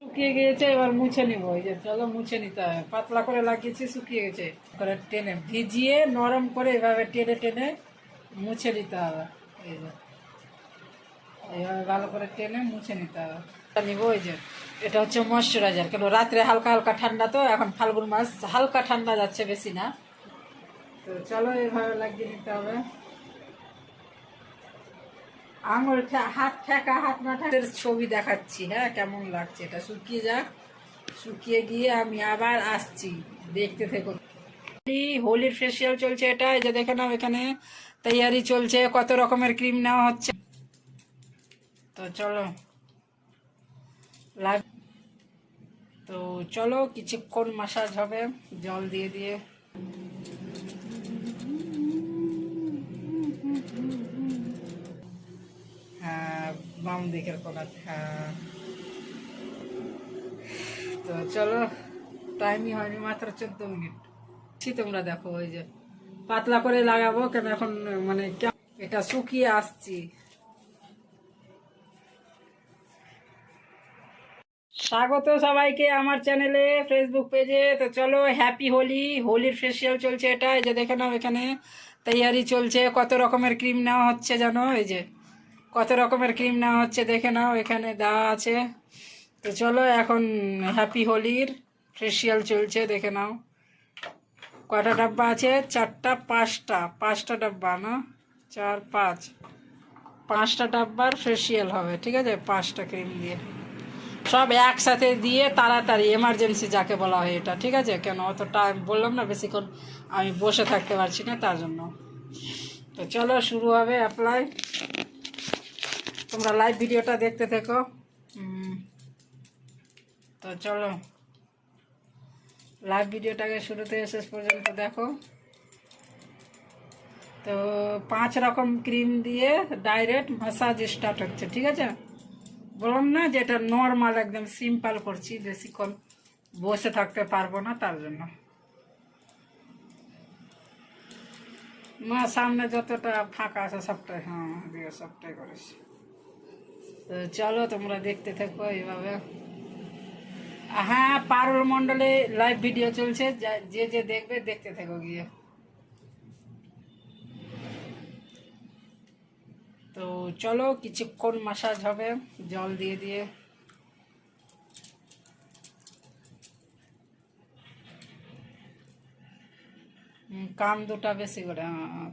শুকিয়ে গিয়েছে, এবার মুছে নিব। এই যে চলো মুছে নিতে হবে, পাতলা করে লাগিয়েছি, শুকিয়ে গেছে। করে টেনে ভিজিয়ে নরম করে এভাবে টেনে টেনে মুছে নিতে হবে। এই যে এইভাবে ভালো করে টেনে মুছে নিতে হবে। নিব ওই যে এটা হচ্ছে ময়শ্চারাইজার, কেন রাত্রে হালকা হালকা ঠান্ডা, তো এখন ফাল্গুন মাস হালকা ঠান্ডা যাচ্ছে, বেশি না। তো চলো এইভাবে লাগিয়ে নিতে হবে। আঙুল হাত ঠেকা, হাত না ঠেকার ছবি দেখাচ্ছি, হ্যাঁ কেমন লাগছে। এটা শুকিয়ে যাক, শুকিয়ে গিয়ে আমি আবার আসছি, দেখতে থেকো। হোলির ফেসিয়াল চলছে, এটা এই যে দেখে নাও, এখানে তৈয়ারি চলছে, কত রকমের ক্রিম নেওয়া হচ্ছে। তো চলো লাগ তো চলো কিছুক্ষণ মাসাজ হবে জল দিয়ে দিয়ে। হ্যাঁ, বাম দিকের কোনাতে, হ্যাঁ। তো চলো, টাইমই হয়নি, মাত্র 14 মিনিট। তোমরা দেখো, ওই যে পাতলা করে লাগাবো, কেন এখন মানে এটা শুকিয়ে আসছি। স্বাগত সবাইকে আমার চ্যানেলে, ফেসবুক পেজে। তো চলো, হ্যাপি হোলি। হোলির ফেসিয়াল চলছে, এটা এই যে দেখে নাও, এখানে তৈয়ারি চলছে, কত রকমের ক্রিম নেওয়া হচ্ছে জানো, এই যে কত রকমের ক্রিম নেওয়া হচ্ছে দেখে নাও, এখানে দেওয়া আছে। তো চলো এখন হ্যাপি হোলির ফেসিয়াল চলছে, দেখে নাও। কয়টা ডাব্বা আছে? 4টা, 5টা, 5টা ডাব্বা না, 4, 5, 5টা ডাব্বার ফেসিয়াল হবে, ঠিক আছে, 5টা ক্রিম দিয়ে সব একসাথে দিয়ে তাড়াতাড়ি, এমার্জেন্সি যাকে বলা হয় এটা, ঠিক আছে। কেন অত টাইম বললাম না, বেশিক্ষণ আমি বসে থাকতে পারছি না, তার জন্য। তো চলো শুরু হবে অ্যাপ্লাই। তোমরা লাইভ ভিডিওটা দেখতে থেকো। তো চলো লাইভ ভিডিওটাকে শুরু থেকে শেষ পর্যন্ত দেখো। তো 5 রকম ক্রিম দিয়ে ডাইরেক্ট ম্যাসাজ স্টার্ট হচ্ছে, ঠিক আছে। বললাম না যে এটা নর্মাল, একদম সিম্পল করছি, বেশিক্ষণ বসে থাকতে পারবো না, তার জন্য। না, সামনে যতটা ফাঁকা আছে সবটাই, হ্যাঁ দিয়ে সবটাই করেছি। তো চলো তোমরা দেখতে থাকো এইভাবে। হ্যাঁ, পারুল মণ্ডলে লাইভ ভিডিও চলছে, যে যে দেখবে দেখতে থাকো গিয়ে। তো চলো কিছুক্ষণ মাসাজ হবে জল দিয়ে দিয়ে। কান দুটা বেশি করে,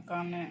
কানে